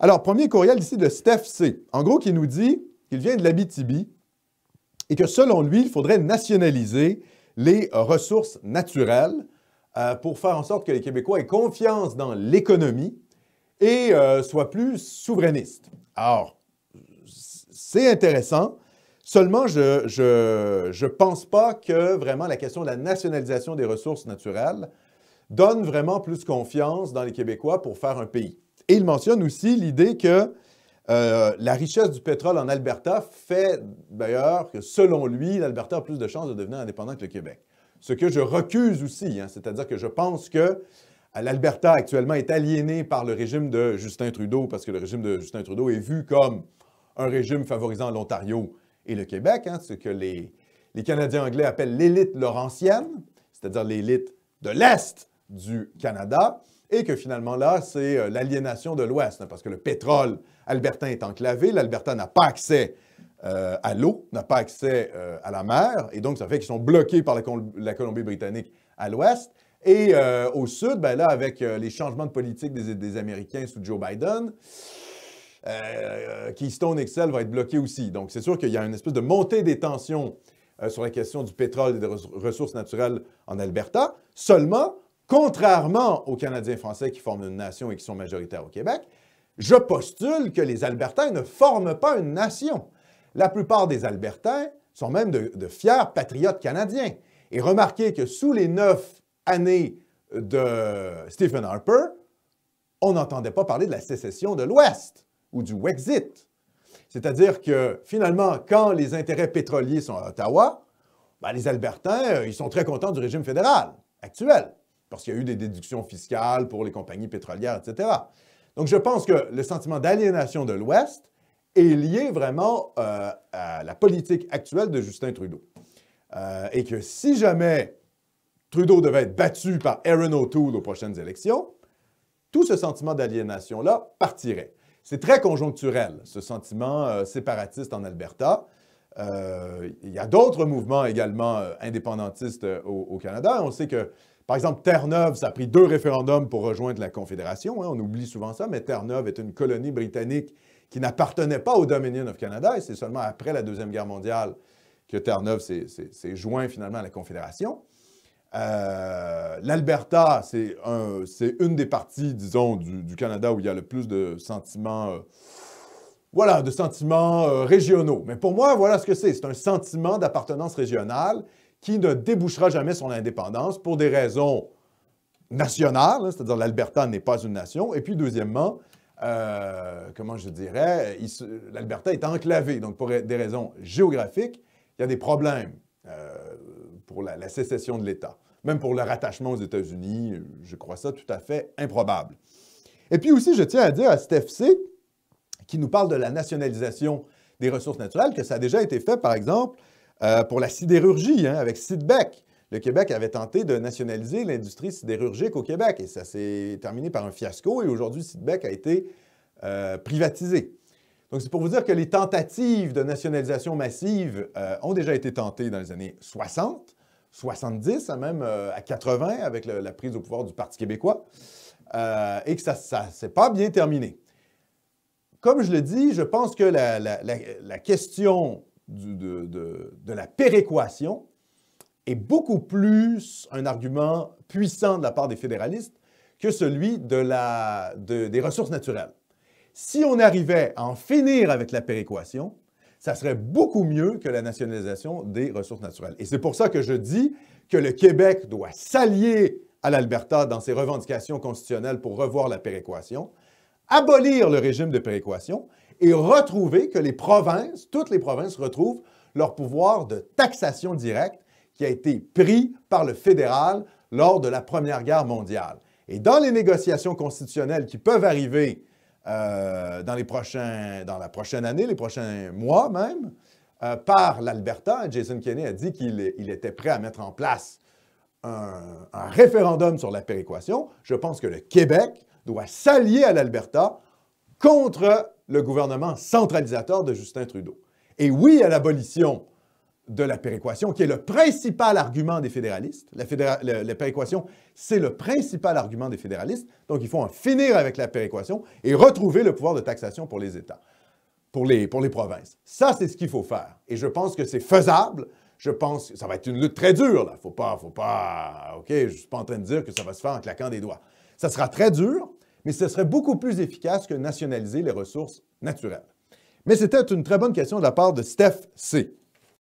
Alors, premier courriel ici de Steph C. En gros, qui nous dit qu'il vient de l'Abitibi et que selon lui, il faudrait nationaliser les ressources naturelles pour faire en sorte que les Québécois aient confiance dans l'économie et soient plus souverainistes. Alors, c'est intéressant. Seulement, je ne pense pas que vraiment la question de la nationalisation des ressources naturelles donne vraiment plus confiance dans les Québécois pour faire un pays. Et il mentionne aussi l'idée que la richesse du pétrole en Alberta fait d'ailleurs que, selon lui, l'Alberta a plus de chances de devenir indépendant que le Québec. Ce que je recuse aussi, hein, c'est-à-dire que je pense que l'Alberta actuellement est aliénée par le régime de Justin Trudeau, parce que le régime de Justin Trudeau est vu comme un régime favorisant l'Ontario et le Québec, hein, ce que les Canadiens anglais appellent l'élite laurentienne, c'est-à-dire l'élite de l'Est du Canada, et que finalement là, c'est l'aliénation de l'Ouest, hein, parce que le pétrole albertain est enclavé, l'Alberta n'a pas accès à l'eau, n'a pas accès à la mer, et donc ça fait qu'ils sont bloqués par la Colombie-Britannique à l'Ouest. Et au Sud, ben là, avec les changements de politique des Américains sous Joe Biden, Keystone XL va être bloqué aussi. Donc, c'est sûr qu'il y a une espèce de montée des tensions sur la question du pétrole et des ressources naturelles en Alberta. Seulement, contrairement aux Canadiens français qui forment une nation et qui sont majoritaires au Québec, je postule que les Albertains ne forment pas une nation. La plupart des Albertains sont même de fiers patriotes canadiens. Et remarquez que sous les 9 années de Stephen Harper, on n'entendait pas parler de la sécession de l'Ouest ou du Wexit. C'est-à-dire que, finalement, quand les intérêts pétroliers sont à Ottawa, ben, les Albertains, ils sont très contents du régime fédéral actuel, parce qu'il y a eu des déductions fiscales pour les compagnies pétrolières, etc. Donc, je pense que le sentiment d'aliénation de l'Ouest est lié vraiment à la politique actuelle de Justin Trudeau. Et que si jamais Trudeau devait être battu par Erin O'Toole aux prochaines élections, tout ce sentiment d'aliénation-là partirait. C'est très conjoncturel, ce sentiment séparatiste en Alberta. Il y a d'autres mouvements également indépendantistes au Canada. On sait que, par exemple, Terre-Neuve, ça a pris 2 référendums pour rejoindre la Confédération. Hein, on oublie souvent ça, mais Terre-Neuve est une colonie britannique qui n'appartenait pas au Dominion of Canada. Et c'est seulement après la Deuxième Guerre mondiale que Terre-Neuve s'est joint finalement à la Confédération. L'Alberta, c'est une des parties, disons, du Canada où il y a le plus de sentiments, régionaux. Mais pour moi, voilà ce que c'est. C'est un sentiment d'appartenance régionale qui ne débouchera jamais sur l'indépendance pour des raisons nationales, hein, c'est-à-dire l'Alberta n'est pas une nation. Et puis, deuxièmement, comment je dirais, l'Alberta est enclavé. Donc, pour des raisons géographiques, il y a des problèmes pour la sécession de l'État. Même pour le rattachement aux États-Unis, je crois ça tout à fait improbable. Et puis aussi, je tiens à dire à Steph C, qui nous parle de la nationalisation des ressources naturelles, que ça a déjà été fait, par exemple, pour la sidérurgie, hein, avec Sidbec. Le Québec avait tenté de nationaliser l'industrie sidérurgique au Québec, et ça s'est terminé par un fiasco, et aujourd'hui, Sidbec a été privatisé. Donc, c'est pour vous dire que les tentatives de nationalisation massive ont déjà été tentées dans les années 60, 70, même à 80, avec la prise au pouvoir du Parti québécois, et que ça ne s'est pas bien terminé. Comme je le dis, je pense que la question de la péréquation est beaucoup plus un argument puissant de la part des fédéralistes que celui des ressources naturelles. Si on arrivait à en finir avec la péréquation, ça serait beaucoup mieux que la nationalisation des ressources naturelles. Et c'est pour ça que je dis que le Québec doit s'allier à l'Alberta dans ses revendications constitutionnelles pour revoir la péréquation, abolir le régime de péréquation et retrouver que les provinces, toutes les provinces retrouvent leur pouvoir de taxation directe qui a été pris par le fédéral lors de la Première Guerre mondiale. Et dans les négociations constitutionnelles qui peuvent arriver dans la prochaine année, les prochains mois même, par l'Alberta, Jason Kenney a dit qu'il était prêt à mettre en place un référendum sur la péréquation. Je pense que le Québec doit s'allier à l'Alberta contre le gouvernement centralisateur de Justin Trudeau. Et oui à l'abolition de la péréquation, qui est le principal argument des fédéralistes. La péréquation, c'est le principal argument des fédéralistes. Donc, il faut en finir avec la péréquation et retrouver le pouvoir de taxation pour les États, pour les provinces. Ça, c'est ce qu'il faut faire. Et je pense que c'est faisable. Je pense que ça va être une lutte très dure, là. Faut pas, OK, je ne suis pas en train de dire que ça va se faire en claquant des doigts. Ça sera très dur, mais ce serait beaucoup plus efficace que nationaliser les ressources naturelles. Mais c'était une très bonne question de la part de Steph C.